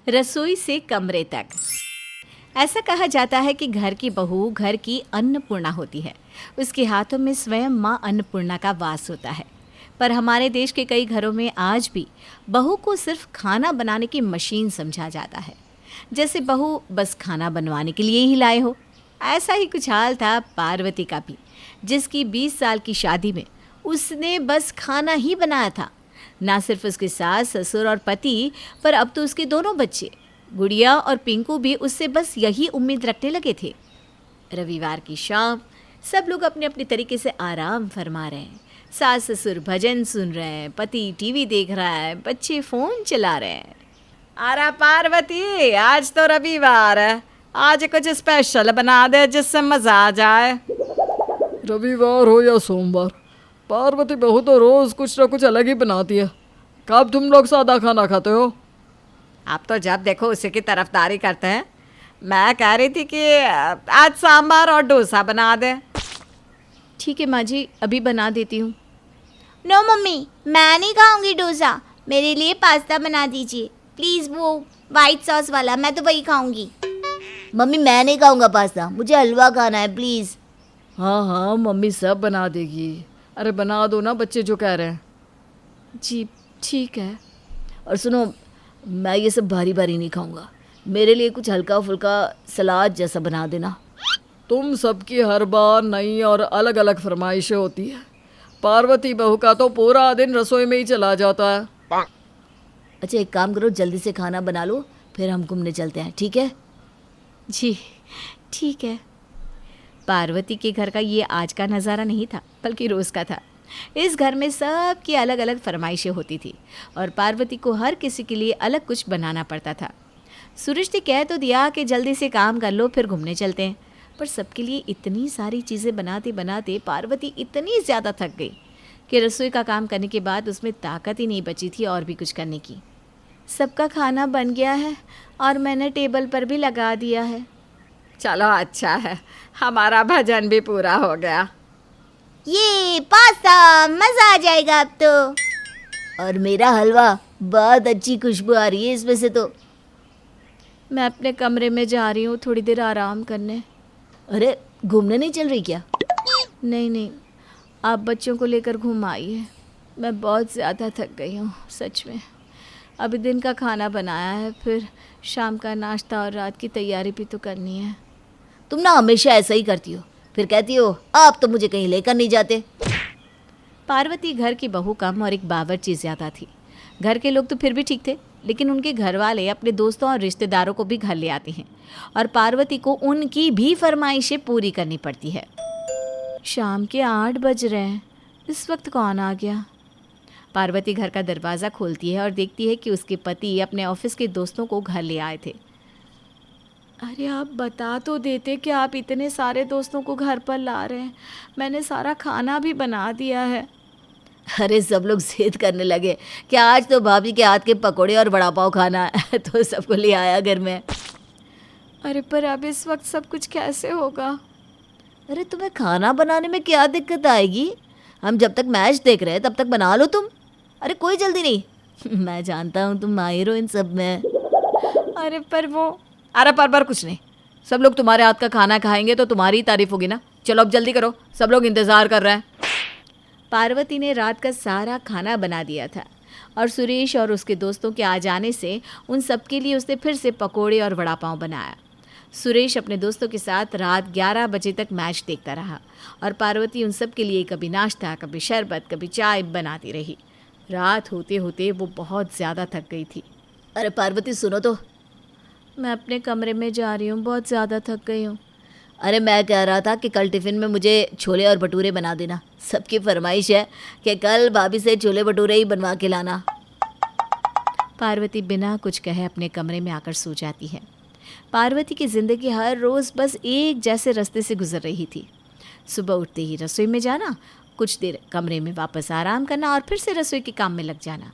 रसोई से कमरे तक। ऐसा कहा जाता है कि घर की बहू घर की अन्नपूर्णा होती है। उसके हाथों में स्वयं माँ अन्नपूर्णा का वास होता है। पर हमारे देश के कई घरों में आज भी बहू को सिर्फ खाना बनाने की मशीन समझा जाता है, जैसे बहू बस खाना बनवाने के लिए ही लाए हो। ऐसा ही कुछ हाल था पार्वती का भी, जिसकी 20 साल की शादी में उसने बस खाना ही बनाया था। ना सिर्फ उसके सास ससुर और पति, पर अब तो उसके दोनों बच्चे गुड़िया और पिंकू भी उससे बस यही उम्मीद रखने लगे थे। रविवार की शाम सब लोग अपने अपने तरीके से आराम फरमा रहे हैं। सास ससुर भजन सुन रहे हैं, पति टीवी देख रहा है, बच्चे फ़ोन चला रहे हैं। अरे पार्वती, आज तो रविवार है, आज कुछ स्पेशल बना दे जिससे मज़ा आ जाए। रविवार हो या सोमवार, पार्वती बहू तो रोज़ कुछ ना कुछ अलग ही बनाती है। कब तुम लोग सादा खाना खाते हो? आप तो जब देखो उसी की तरफदारी करते हैं। मैं कह रही थी कि आज सांभर और डोसा बना दे। ठीक है माँ जी, अभी बना देती हूँ। नो मम्मी, मैं नहीं खाऊंगी डोसा। मेरे लिए पास्ता बना दीजिए प्लीज़, वो वाइट सॉस वाला, मैं तो वही खाऊंगी। मम्मी मैं नहीं खाऊंगा पास्ता, मुझे हलवा खाना है प्लीज़। हाँ हाँ, मम्मी सब बना देगी। अरे बना दो ना, बच्चे जो कह रहे हैं। जी ठीक है। और सुनो, मैं ये सब भारी भारी नहीं खाऊंगा, मेरे लिए कुछ हल्का फुल्का सलाद जैसा बना देना। तुम सबकी हर बार नई और अलग अलग फरमाइशें होती है। पार्वती बहू का तो पूरा दिन रसोई में ही चला जाता है। अच्छा एक काम करो, जल्दी से खाना बना लो, फिर हम घूमने चलते हैं, ठीक है? जी ठीक है। पार्वती के घर का ये आज का नज़ारा नहीं था, बल्कि रोज़ का था। इस घर में सब की अलग अलग फरमाइशें होती थी और पार्वती को हर किसी के लिए अलग कुछ बनाना पड़ता था। सुरेश ने कह तो दिया कि जल्दी से काम कर लो फिर घूमने चलते हैं, पर सबके लिए इतनी सारी चीज़ें बनाते बनाते पार्वती इतनी ज़्यादा थक गई कि रसोई का काम करने के बाद उसमें ताकत ही नहीं बची थी और भी कुछ करने की। सबका खाना बन गया है और मैंने टेबल पर भी लगा दिया है। चलो अच्छा है, हमारा भजन भी पूरा हो गया। ये पास्ता, मज़ा आ जाएगा अब तो। और मेरा हलवा, बहुत अच्छी खुशबू आ रही है इसमें से तो। मैं अपने कमरे में जा रही हूँ थोड़ी देर आराम करने। अरे घूमने नहीं चल रही क्या? नहीं नहीं, आप बच्चों को लेकर घूम आइए। मैं बहुत ज़्यादा थक गई हूँ सच में। अभी दिन का खाना बनाया है, फिर शाम का नाश्ता और रात की तैयारी भी तो करनी है। तुम ना हमेशा ऐसा ही करती हो, फिर कहती हो आप तो मुझे कहीं लेकर नहीं जाते। पार्वती घर की बहू कम और एक बावर्ची ज़्यादा थी। घर के लोग तो फिर भी ठीक थे, लेकिन उनके घर वाले अपने दोस्तों और रिश्तेदारों को भी घर ले आते हैं और पार्वती को उनकी भी फरमाइशें पूरी करनी पड़ती है। शाम के 8 बज रहे हैं, इस वक्त कौन आ गया? पार्वती घर का दरवाज़ा खोलती है और देखती है कि उसके पति अपने ऑफिस के दोस्तों को घर ले आए थे। अरे आप बता तो देते कि आप इतने सारे दोस्तों को घर पर ला रहे हैं। मैंने सारा खाना भी बना दिया है। अरे सब लोग जिद करने लगे कि आज तो भाभी के हाथ के पकोड़े और वड़ा पाव खाना है तो सबको ले आया घर में। अरे पर अब इस वक्त सब कुछ कैसे होगा? अरे तुम्हें खाना बनाने में क्या दिक्कत आएगी? हम जब तक मैच देख रहे हैं तब तक बना लो तुम। अरे कोई जल्दी नहीं मैं जानता हूँ तुम माहिर हो इन सब में। अरे पर वो अरे पर कुछ नहीं, सब लोग तुम्हारे हाथ का खाना खाएंगे तो तुम्हारी ही तारीफ होगी ना। चलो अब जल्दी करो, सब लोग इंतज़ार कर रहे हैं। पार्वती ने रात का सारा खाना बना दिया था और सुरेश और उसके दोस्तों के आ जाने से उन सब के लिए उसने फिर से पकोड़े और वड़ा पाव बनाया। सुरेश अपने दोस्तों के साथ रात 11 बजे तक मैच देखता रहा और पार्वती उन सब के लिए कभी नाश्ता, कभी शरबत, कभी चाय बनाती रही। रात होते होते वो बहुत ज़्यादा थक गई थी। अरे पार्वती सुनो तो। मैं अपने कमरे में जा रही हूँ, बहुत ज़्यादा थक गई हूँ। अरे मैं कह रहा था कि कल टिफ़िन में मुझे छोले और भटूरे बना देना। सबकी फरमाइश है कि कल भाभी से छोले भटूरे ही बनवा के लाना। पार्वती बिना कुछ कहे अपने कमरे में आकर सो जाती है। पार्वती की ज़िंदगी हर रोज़ बस एक जैसे रास्ते से गुजर रही थी। सुबह उठते ही रसोई में जाना, कुछ देर कमरे में वापस आराम करना और फिर से रसोई के काम में लग जाना।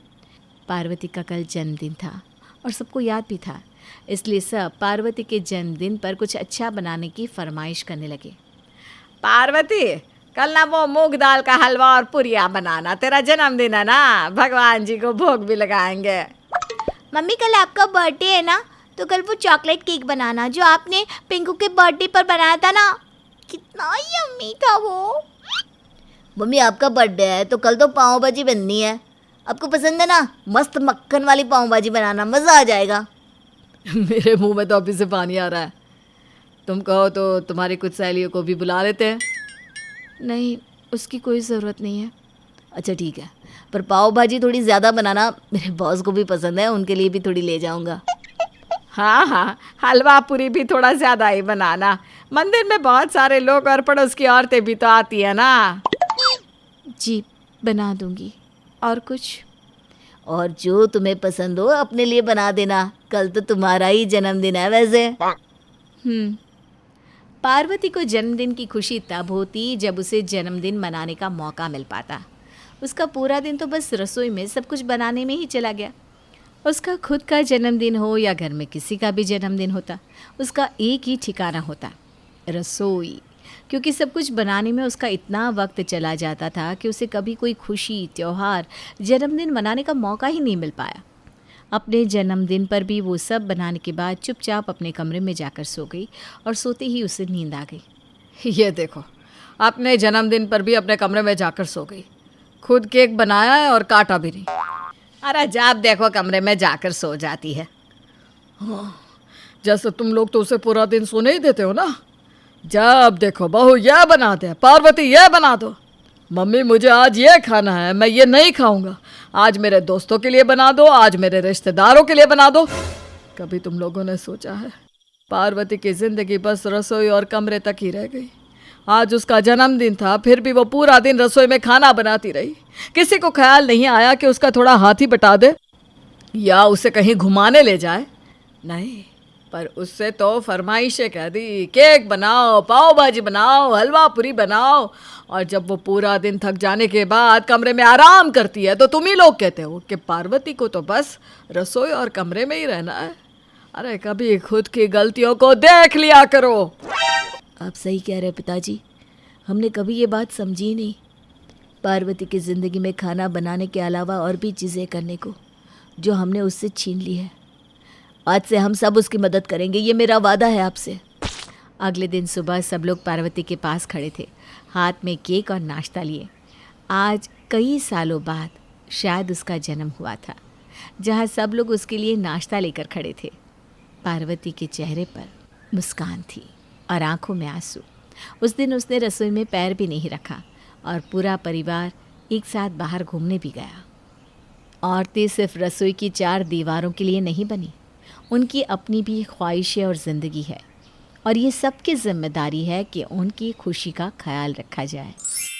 पार्वती का कल जन्मदिन था और सबको याद भी था, इसलिए सब पार्वती के जन्मदिन पर कुछ अच्छा बनाने की फरमाइश करने लगे। पार्वती, कल ना वो मूंग दाल का हलवा और पुरिया बनाना, तेरा जन्मदिन है ना, भगवान जी को भोग भी लगाएंगे। मम्मी कल आपका बर्थडे है ना, तो कल वो चॉकलेट केक बनाना जो आपने पिंकू के बर्थडे पर बनाया था ना, कितना यम्मी था वो। मम्मी आपका बर्थडे है तो कल तो पाव भाजी बननी है, आपको पसंद है ना, मस्त मक्खन वाली पाव भाजी बनाना, मज़ा आ जाएगा। मेरे मुंह में तो अभी से पानी आ रहा है। तुम कहो तो तुम्हारी कुछ सहेलियों को भी बुला लेते हैं। नहीं, उसकी कोई ज़रूरत नहीं है। अच्छा ठीक है, पर पाव भाजी थोड़ी ज़्यादा बनाना, मेरे बॉस को भी पसंद है, उनके लिए भी थोड़ी ले जाऊंगा। हाँ हाँ, हलवा पूरी भी थोड़ा ज़्यादा ही बनाना। मंदिर में बहुत सारे लोग और पड़ोस की औरतें भी तो आती है ना। जी बना दूंगी। और कुछ? और जो तुम्हें पसंद हो अपने लिए बना देना, कल तो तुम्हारा ही जन्मदिन है वैसे। पार्वती को जन्मदिन की खुशी तब होती जब उसे जन्मदिन मनाने का मौका मिल पाता। उसका पूरा दिन तो बस रसोई में सब कुछ बनाने में ही चला गया। उसका खुद का जन्मदिन हो या घर में किसी का भी जन्मदिन होता, उसका एक ही ठिकाना होता, रसोई। क्योंकि सब कुछ बनाने में उसका इतना वक्त चला जाता था कि उसे कभी कोई खुशी, त्यौहार, जन्मदिन मनाने का मौका ही नहीं मिल पाया। अपने जन्मदिन पर भी वो सब बनाने के बाद चुपचाप अपने कमरे में जाकर सो गई और सोते ही उसे नींद आ गई। ये देखो, अपने जन्मदिन पर भी अपने कमरे में जाकर सो गई। खुद केक बनाया है और काटा भी नहीं। अरे जब देखो कमरे में जाकर सो जाती है। जैसे तुम लोग तो उसे पूरा दिन सोने ही देते हो ना। जब देखो बहू यह बना दे, पार्वती यह बना दो, मम्मी मुझे आज ये खाना है, मैं ये नहीं खाऊंगा, आज मेरे दोस्तों के लिए बना दो, आज मेरे रिश्तेदारों के लिए बना दो। कभी तुम लोगों ने सोचा है पार्वती की जिंदगी बस रसोई और कमरे तक ही रह गई। आज उसका जन्मदिन था, फिर भी वो पूरा दिन रसोई में खाना बनाती रही। किसी को ख्याल नहीं आया कि उसका थोड़ा हाथ ही बटा दे या उसे कहीं घुमाने ले जाए। नहीं, पर उससे तो फरमाइशें कह दी, केक बनाओ, पाव भाजी बनाओ, हलवा पूरी बनाओ। और जब वो पूरा दिन थक जाने के बाद कमरे में आराम करती है तो तुम ही लोग कहते हो कि पार्वती को तो बस रसोई और कमरे में ही रहना है। अरे कभी खुद की गलतियों को देख लिया करो। आप सही कह रहे हो पिताजी, हमने कभी ये बात समझी नहीं। पार्वती की ज़िंदगी में खाना बनाने के अलावा और भी चीज़ें करने को, जो हमने उससे छीन ली है। आज से हम सब उसकी मदद करेंगे, ये मेरा वादा है आपसे। अगले दिन सुबह सब लोग पार्वती के पास खड़े थे, हाथ में केक और नाश्ता लिए। आज कई सालों बाद शायद उसका जन्म हुआ था, जहाँ सब लोग उसके लिए नाश्ता लेकर खड़े थे। पार्वती के चेहरे पर मुस्कान थी और आंखों में आंसू। उस दिन उसने रसोई में पैर भी नहीं रखा और पूरा परिवार एक साथ बाहर घूमने भी गया। औरतें सिर्फ रसोई की 4 दीवारों के लिए नहीं बनी, उनकी अपनी भी ख्वाहिशें और ज़िंदगी है, और ये सबकी जिम्मेदारी है कि उनकी खुशी का ख्याल रखा जाए।